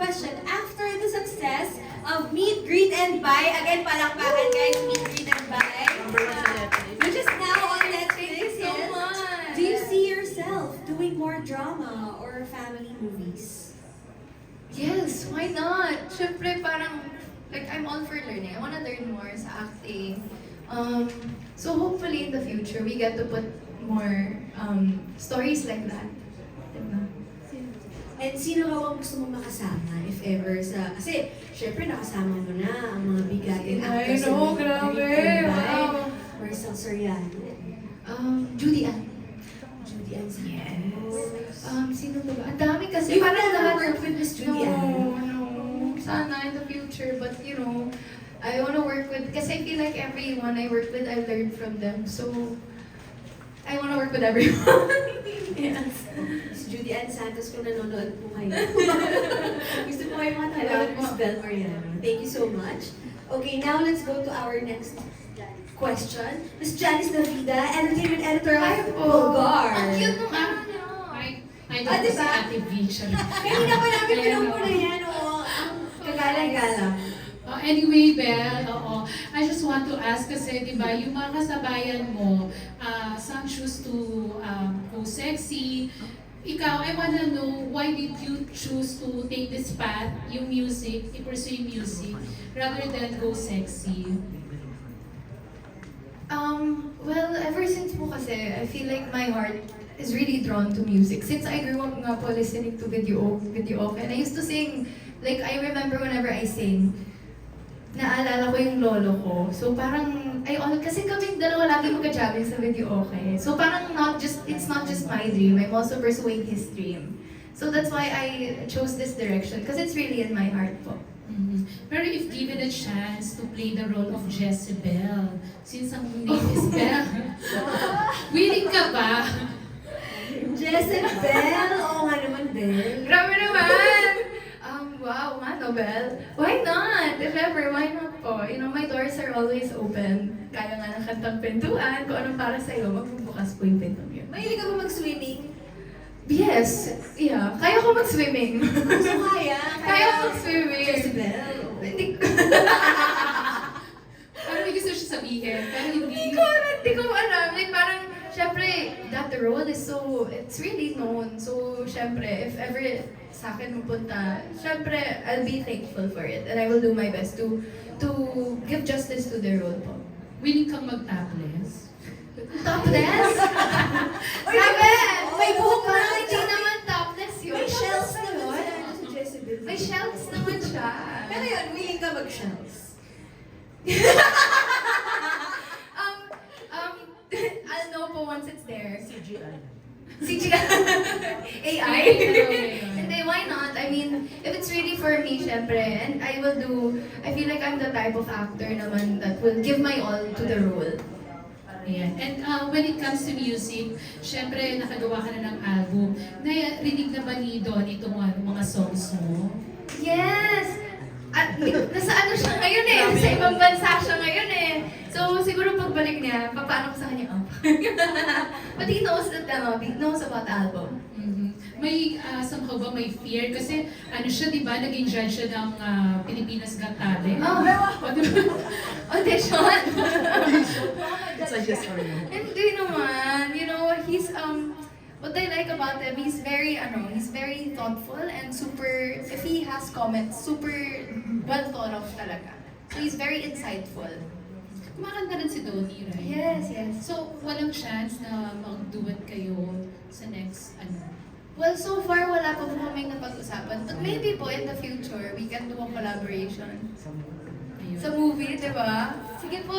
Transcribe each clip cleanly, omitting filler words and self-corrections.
question. After the success of Meet, Greet, and Buy, again, palakpakan guys, Meet, Greet, and Buy, which is now on Netflix, So yes. much. Do you see yourself doing more drama or family movies? Yes, why not? Syempre parang, like, I'm all for learning. I wanna learn more sa acting. So hopefully in the future, we get to put more stories like that. Diba? And sino raw ang gusto mong makasama, if ever, sa... Kasi, syempre, nakasama mo na ang mga bigating I actors. know, Meet, grabe. Greet, and Buy. Wow. Marcel Soriano. Judy Ann. Judy Ann Santos. Yes. Sino ba ba? Ang dami kasi. You Parang never lahat. worked with Miss Judy Ann? No. Sana in the future. But you know, I wanna work with, kasi I feel like everyone I work with, I learned from them. So, I wanna work with everyone. Yes. Si Judy Ann Santos, kung nanonood po kayo. Gusto po kayo mga talaga Miss Bel Mariano. Thank you so much. Okay, now let's go to our next question. Miss Janice Navida, Entertainment Editor Hi of po. Bulgar. Ang cute nung ano niyo. I Ah, don't diba? si Ate V siya. Kanina pa namin Kaya, pinupuna yan, oo. Ang kagalang-galang. Anyway, Belle, oo. I just want to ask kasi, di ba, yung mga kasabayan mo, some choose to go sexy. Ikaw, I wanna know, why did you choose to take this path, yung music, i-pursue yung music, rather than go sexy? Well, ever since po kasi, I feel like my heart is really drawn to music. Since I grew up nga po listening to video okay, and I used to sing, like, I remember whenever I sing, naalala ko yung lolo ko. So parang, kasi kaming dalawa lagi magka-jamming sa video okay. So parang it's not just my dream, I'm also pursuing his dream. So that's why I chose this direction, because it's really in my heart po. Mhm. Pero if given a chance to play the role of Jezebel, since ang name is Belle, willing ka ba? Jezebel! Oo nga naman, Bel. Grabe naman! Wow, nga, Nobel. Why not? If ever, why not po? You know, my doors are always open. Kaya nga ng kantang pintuan, kung anong para sa'yo, magbubukas po yung pinto yun. Mahilig ka ba mag-swimming? Yes, yeah. Kaya ko mag-swimming. So, kaya? Kaya ko mag-swimming. Jezebel. Hindi ko, Parang may gusto siya sabihin, pero hindi. hindi ko alam. Like, parang, syempre, that role is so, it's really known. So, syempre, if ever sa akin mapunta, syempre, I'll be thankful for it. And I will do my best to give justice to the role po. Willing kang mag-topless? Topless? Oy, Sabi! may buhok na. Hindi naman topless yun. May shells Topless naman. yun. Si Jezebel. May shells naman siya. Pero yun, willing ka mag-shells. I'll know po once it's there. CGI. CGI? AI? AI. Hindi, why not? I mean, if it's really for me, syempre, and I feel like I'm the type of actor naman that will give my all to the role. Ayan. And when it comes to music, syempre nakagawa ka na ng album. Narinig na ba ni Don itong mga songs mo? Yes! At nasa ano siya ngayon eh, nasa ibang bansa siya ngayon eh. So siguro pagbalik niya, papaano ko sa kanya up. But he knows that, he knows about the album. Mhm. May somehow ba may fear? Kasi ano siya, di ba, naging judge siya ng Pilipinas Got Talent. Oh, audition! It's a just for you. Hindi naman. You know, he's, what I like about him, he's very thoughtful and super, if he has comments, super well thought of talaga. So he's very insightful. Kumakanta rin si Donnie, right? Yes, yes. So, walang chance na mag-duet kayo sa next, Well, so far, wala pa po kaming napag-usapan. But maybe po, in the future, we can do a collaboration. ayun. Sa movie, di ba? Sige po,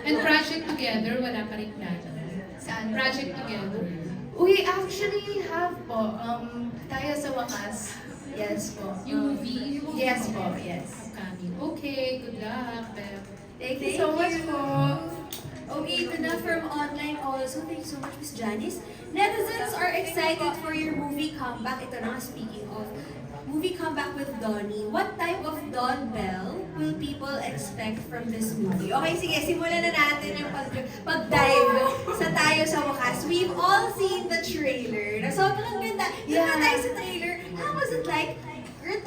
And project together, wala pa rin plano. Saan? Project together. We actually have po, tayo sa wakas. Yes po. Yung movie? Yes po, yes. Upcoming. Okay, good luck, Beb. Thank you so much po. Okay, ito na from online also. Thank you so much, Miss Janice. Netizens are excited for your movie comeback. Ito na, speaking of movie comeback with Donnie. What type of Don Bell will people expect from this movie? Okay, sige, simulan na natin yung pag-dive sa tayo sa wakas. We've all seen the trailer. Na sobrang ganda. Yung Yeah. tayo sa trailer, how was it like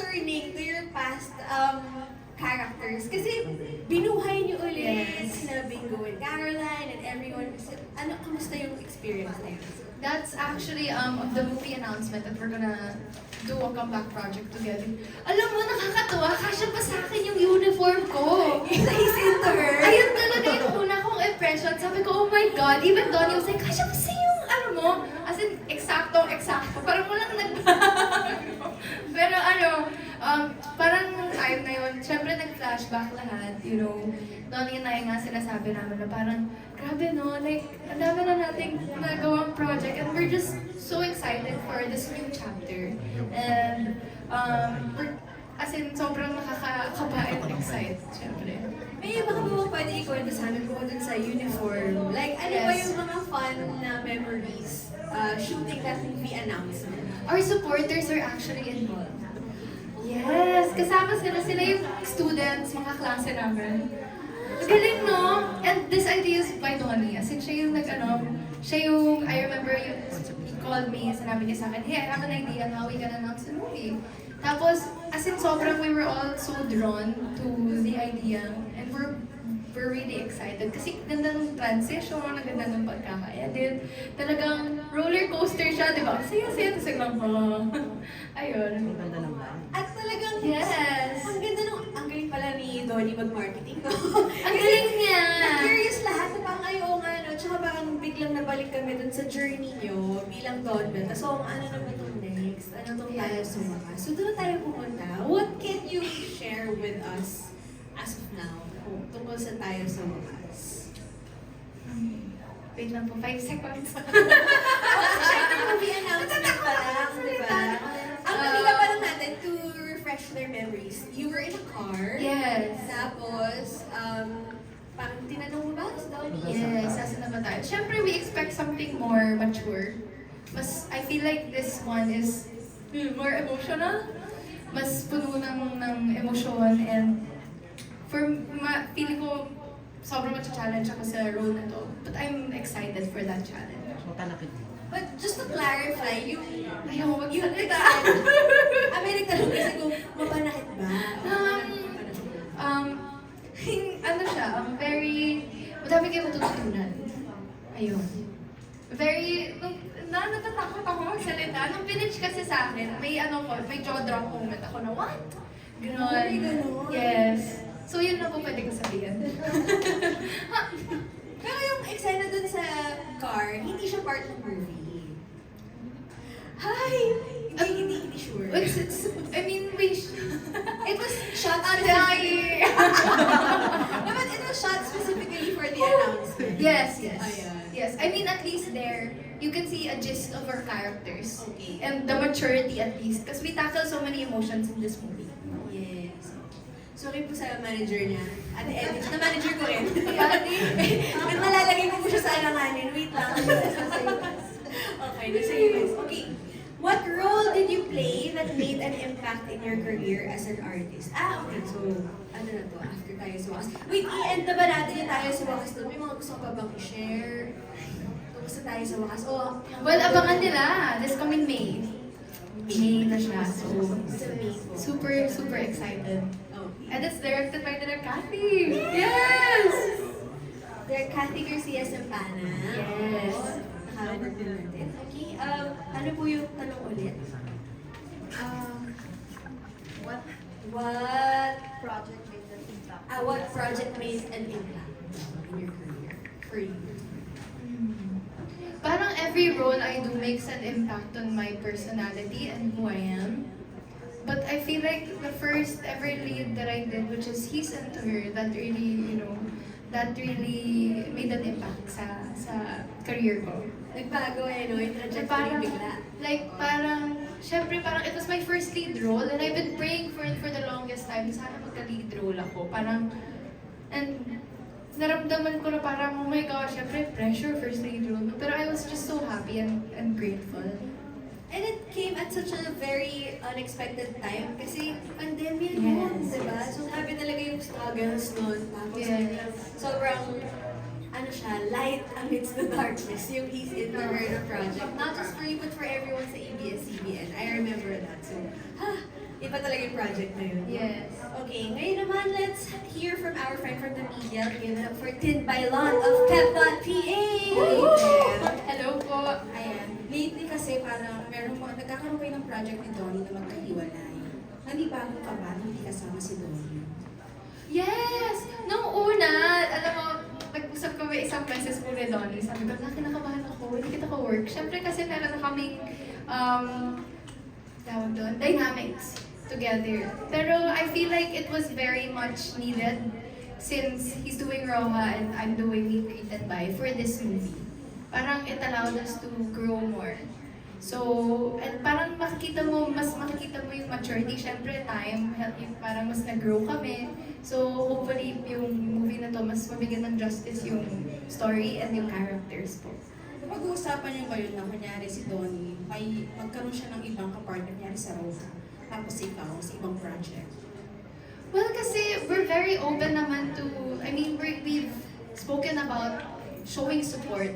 returning to your past characters? Kasi binuhay niyo ulit Yes. sina Bingo and Caroline and everyone. Ano, kamusta yung experience na yun? That's actually of the movie announcement that we're gonna do a comeback project together. Alam mo, nakakatuwa. Kasya pa sa akin yung uniform ko. He's into her. Ayun talaga yung una kong impression. Sabi ko, oh my God. Even Donnie was like, kasya pa sa yung ano mo. As in, eksakto. Parang walang nagbago. Pero parang time na yun, syempre nag-flashback lahat, you know. Donnie and I nga sinasabi namin na parang, grabe no, like, ang dami na nating nagawang project and we're just so excited for this new chapter. And, as in, sobrang nakakakaba and excite, syempre. May baka ba pwede ikwento sa amin kung dun sa uniform? Like, ano ba Yes. yung mga fun na memories shooting that movie announcement? Our supporters are actually involved. Yes, kasama sila. Sila yung students, mga klase namin. Galing, no? And this idea is by Donnie. As in, siya yung I remember he called me, sinabi niya sa akin, hey, I have an idea on how we can announce the movie. Tapos, as in, sobrang we were all so drawn to the idea. And we're really excited. Kasi ganda ng transition, ang ganda ng pagkaka-edit. Talagang roller coaster siya, di ba? Saya-saya, tapos lang, ayun. Ang ganda ng band. At talagang, Yes. ang ganda nung, ang galing pala ni Donnie mag-marketing, no? Ang galing niya! Na-curious lahat, na parang ayaw nga, no? Tsaka parang biglang nabalik kami dun sa journey nyo bilang Donbell. So, ano naman itong next? Ano itong tayo Yes. sumakas? So, doon na tayo pumunta. What can you share with us as of now tungkol sa tayo sa wakas? Wait lang po, 5 seconds. Siyempre, movie announcement pa lang, di ba? Ang kanila pa lang natin to refresh their memories. You were in a car. Yes. Tapos, parang tinanong mo ba sa Donnie? Yes, asa na ba tayo? Siyempre, we expect something more mature. I feel like this one is more emotional. Mas puno ng emosyon and feeling ko sobrang matcha-challenge ako sa role na to. But I'm excited for that challenge. So, talakit mo. But just to clarify, yung Ayaw mo yung magsalita. may nagtanong kasi kung mapanakit ba? Ano siya, very, madami kayo matututunan. Ayun. Very, natatakot ako magsalita. Nung pinitch kasi sa akin, may jaw drop moment ako na, what? Ganon. Ay, ganon. Yes. So yun na po pwede ko sabihin. Pero yung eksena dun sa car, hindi siya part ng movie. Hi! Hindi sure. I mean, It was shot I'm specifically. dying. No, but it was shot specifically for the announcement. Yes. Ayan. Yes. I mean, at least there, you can see a gist of our characters. Okay. And the maturity at least. Because we tackle so many emotions in this movie. Yes. Sorry po sa manager niya. At the end, na manager ko rin. At malalagay ko po siya sa alanganin. Wait lang. Okay, nasa US. Okay. What role did you play that made an impact in your career as an artist? Okay. So, ano na to? After tayo sa wakas. Wait, i-end na ba natin yung tayo sa wakas to? May mga gusto ka pa bang i-share? Tungkol sa tayo sa wakas? Well, abangan nila. This coming May. May na siya. So, Sa May po. super excited. Okay. And it's directed by Direk Kathy. Yes! They're Cathy Garcia Sampana. Yes. Nakawork din natin. Okay, ano po yung tanong ulit? What Project made an impact. what project made an impact in your career for you? Parang every role I do makes an impact on my personality and who I am. But I feel like the first ever lead that I did, which is He's Into Her, that really made an impact sa career ko. Nagbago no? Yung trajectory Parang, bigla. syempre parang it was my first lead role and I've been praying for it for the longest time. Sana magka-lead role ako. And naramdaman ko na parang, oh my gosh, syempre pressure, first lead role. Pero I was just so happy and grateful. And it came at such a very unexpected time kasi pandemya noon, Yes, diba? yes. So grabe talaga yung struggles noon. Tapos Yes. sobrang, light amidst the darkness, yung He's Into Her na project. Not just for you, but for everyone sa ABS-CBN. I remember that. So, Iba talaga yung project na yun. Yes. Okay, ngayon naman, let's hear from our friend from the media. Give it up for Tin Bailon of Pep.PA! Hello po. Ayan, lately kasi parang nagkakaroon kayo ng project ni Donnie na magkahiwalay. Nanibago ka ba na hindi kasama si Donnie? Yes! Nung una, alam mo, nag-usap kami isang beses po ni Donnie. Sabi ko, kinakabahan ako, hindi kita ka-work. Siyempre kasi meron na kaming, tawag doon, dynamics together. Pero I feel like it was very much needed since he's doing Roja and I'm doing Meet, Greet, and Buy for this movie. Parang it allowed us to grow more. So, and parang mas makikita mo yung maturity. Siyempre, time, yung parang mas nag-grow kami. So, hopefully, yung movie na to, mas mabigyan ng justice yung story and yung characters po. Pag-uusapan niyo ba yun na kunyari si Donnie, may magkaroon siya ng ibang kapartner niya sa Roja, tapos ikaw sa ibang project? Well, kasi we're very open naman to, I mean, we've spoken about showing support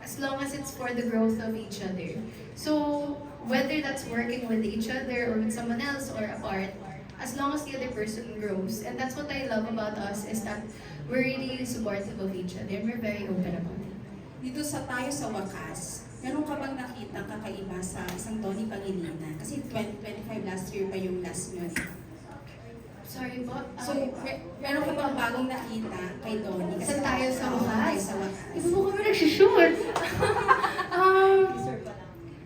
as long as it's for the growth of each other. So, whether that's working with each other or with someone else or apart, as long as the other person grows. And that's what I love about us is that we're really supportive of each other and we're very open about it. Dito sa Tayo sa Wakas, meron ka bang nakita kakaiba sa isang Donnie Pangilinan? Kasi 2025 last year pa yung last yun. Sorry po. So, meron ka bang bagong nakita kay Donnie? Sa Tayo sa Oo, Wakas? Tayo sa Wakas. Iba po kami nagsushoot.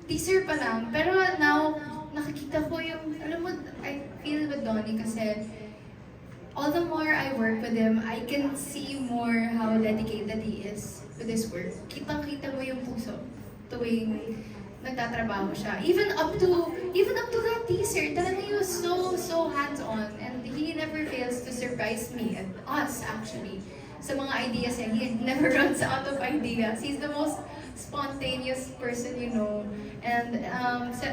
Teaser pa lang. Pero now, nakikita ko yung, alam mo, I feel with Donnie kasi all the more I work with him, I can see more how dedicated he is with his work. Kitang-kita mo yung puso tuwing nagtatrabaho siya. Even up to that teaser, talaga he was so hands-on and he never fails to surprise me and us actually sa mga ideas niya. He never runs out of ideas. He's the most spontaneous person you know. And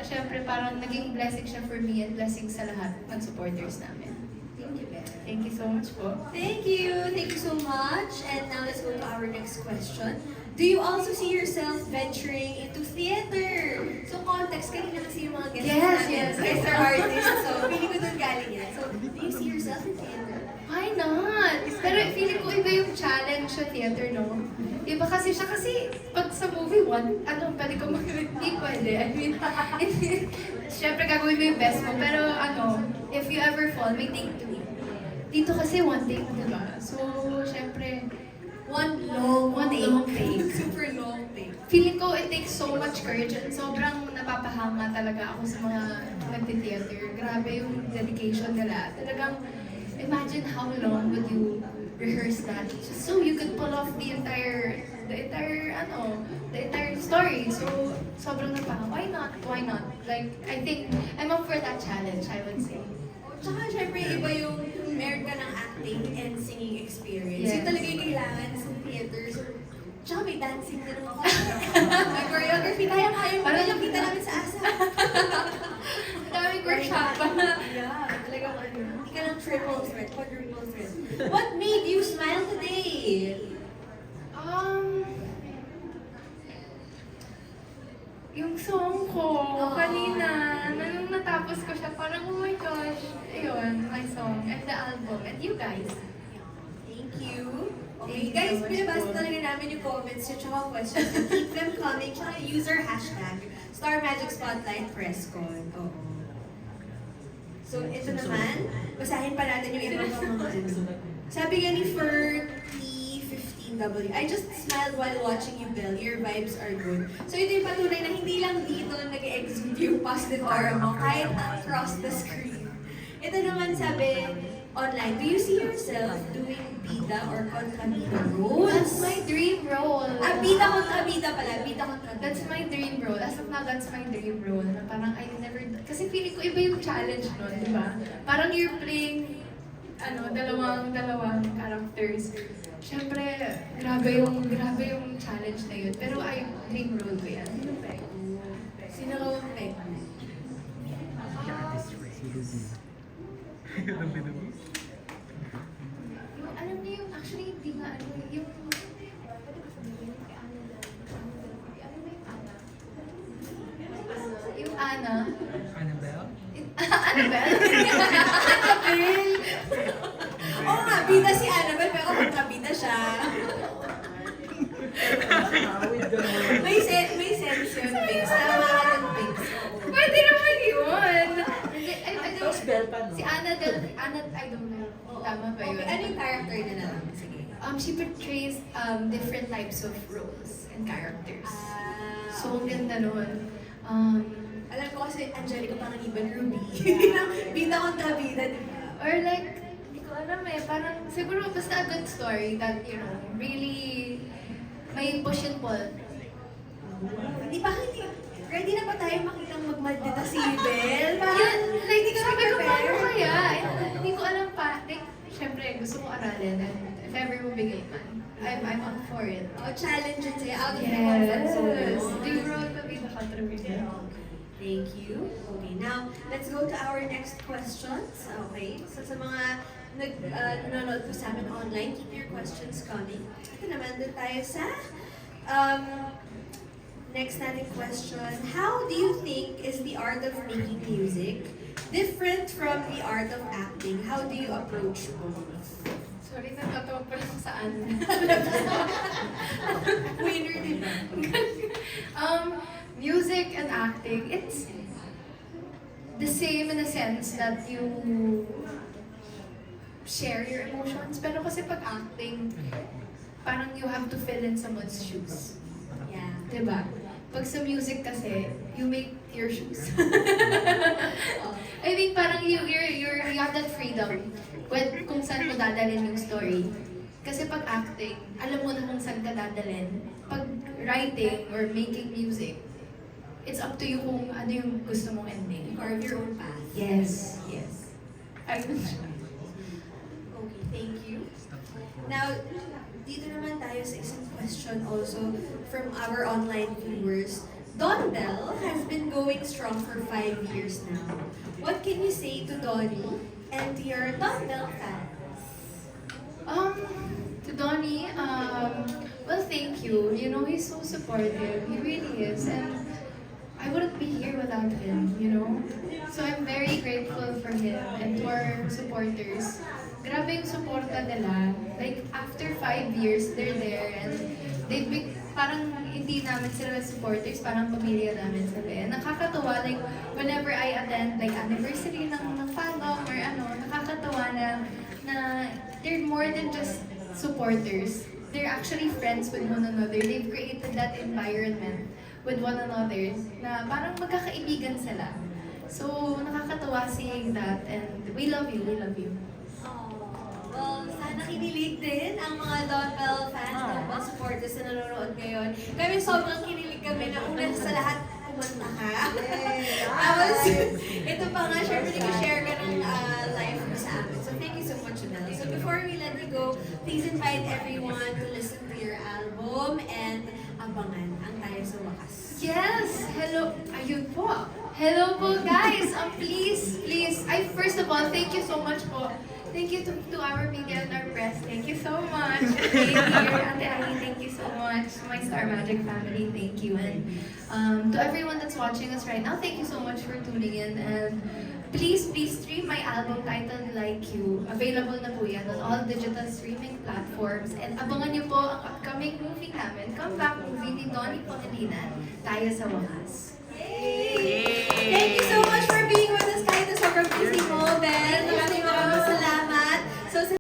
syempre parang naging blessing siya for me and blessing sa lahat ng supporters namin. Thank you, Beth. Thank you so much po. Thank you so much. And now let's go to our next question. Do you also see yourself venturing into theater? So context, kanina kasi yung mga guests Yes, natin, yes. guests are artists, so feeling ko dun galing yan. So, do you see yourself in theater? Why not? Pero feeling ko iba yung challenge sa theater, no? Iba kasi siya kasi pag sa movie, pwede ko hindi pwede. I mean, syempre gagawin mo yung best mo. Pero if you ever fall, may take two. Dito kasi one take, diba? So, syempre, One long take. Super long take. feeling ko it takes so much courage and sobrang napapahanga talaga ako sa mga nagti-theater. Grabe yung dedication nila. Talagang, imagine how long would you rehearse that just so you could pull off the entire story. So, sobrang napahanga. Why not? Like, I think, I'm up for that challenge, I would say. Tsaka syempre iba yung meron ka ng acting and singing experience. Yes. Yung talaga yung kailangan sa theater. So, tsaka may dancing din naman. May choreography. Kaya-kaya mo Parang- yung kita namin sa ASA. Ang daming workshop. Yeah, talagang hindi ka lang triple threat, quadruple threat. What made you smile today? Yung song ko, kanina, nung natapos ko siya, parang, oh my gosh, ayun, my song, and the album, and you guys. Thank you. Okay, Thank you guys, so much pinabasa po. talaga namin yung comments nyo tsaka questions. So keep them coming. Tsaka user hashtag Star Magic Spotlight Presscon. Oo. So, ito naman. Basahin pa natin yung iba pang mga ano. Sabi nga ni Fer15W, I just smiled while watching you, Belle. Your vibes are good. So, ito yung patunay na hindi lang dito nag-exude yung positive aura mo, kahit across the screen. Ito naman sabi, online, do you see yourself doing bida or kontrabida roles? That's my dream role. Bida kontra bida pala. Bida kontra bida. That's my dream role. As of now, that's my dream role. Na parang I never, kasi feeling ko iba yung challenge nun, di ba? Parang you're playing, dalawang characters. Siyempre, grabe yung challenge na yun. Pero ay, dream role ko yan. Sino ka ang peg? Yung, alam niyo yung, actually, hindi nga, yung, yung Ana. Annabelle? Annabelle? Annabelle! Oo nga, bida si Annabelle, pero magkabida siya. May sense yun, Bix. Tama ka ng Bix. Pwede naman yun. Hindi, I don't Tapos bell pa, no? Si Annabelle, I don't know. Tama ba yun? Okay, ano yung character niya na lang? Sige. She portrays different types of roles and characters. So, ang okay. ganda nun. Alam ko kasi Angelica Panganiban Ruby. Bida kontra bida, di ba? Or like, hindi ko alam eh, parang siguro basta a good story that, you know, really may push and pull. Hindi ba hindi? Ready na ba tayo makitang magmaldita si Belle? Yun, like, Hindi ka sabi ko, paano prepare? kaya? Hindi ko alam pa. Like, syempre, gusto ko aralin and if ever mabigay man, I'm up for it. Oh, challenge yun sa'yo. Out of your comfort zone. Do you roll to be the contributor? Thank you. Okay, now, let's go to our next questions. Okay, so sa mga nanonood po sa amin online, keep your questions coming. Ito naman, doon tayo sa next nating question. How do you think is the art of making music different from the art of acting? How do you approach both? Sorry, natatawa pa lang saan. Winner, di ba? Music and acting, it's the same in a sense that you share your emotions. Pero kasi pag acting, parang you have to fill in someone's shoes. Yeah. Diba? Pag sa music kasi, you make your shoes. I mean, parang you have that freedom kung saan mo dadalhin yung story. Kasi pag acting, alam mo na kung saan ka dadalhin. Pag writing or making music, it's up to you kung ano yung gusto mong ending. You carve your own path. Yes, yes. Okay, thank you. Now, dito naman tayo sa isang question also from our online viewers. Don Bell has been going strong for 5 years now. What can you say to Donnie and to your Don Bell fans? To Donnie, well, thank you. You know, he's so supportive. He really is. And I wouldn't be here without him, you know? So I'm very grateful for him and to our supporters. Grabe yung suporta nila. Like, after 5 years, they're there and they've been, parang hindi namin sila supporters, parang pamilya namin sila. And nakakatawa, like, whenever I attend, like, anniversary ng fandom or ano, nakakatawa na they're more than just supporters. They're actually friends with one another. They've created that environment with one another na parang magkakaibigan sila. So, nakakatawa seeing that and we love you, we love you. Well, sana kinilig din ang mga Don Bell fans, Don Bell supporters na nanonood ngayon. Kami sobrang kinilig kami na una sa lahat, kumanta ka. Tapos, ito pa nga, syempre nag-share ka ng live mo sa amin. So, thank you so much, Mel. So, before we let you go, please invite everyone to listen to your album and abangan ang Tayo sa Wakas. Yes! Hello! Ayun po! Hello po guys! Please, first of all, thank you so much po. Thank you to our media and our press. Thank you so much. Thank you, Ate Ali. Thank you so much. My Star Magic family, thank you. And to everyone that's watching us right now, thank you so much for tuning in. And please stream my album titled Like You. Available na po yan on all digital streaming platforms. And abangan niyo po ang upcoming movie namin, comeback movie ni Donnie Pangilinan, Tayo sa Wakas. Yay! Thank you so much for being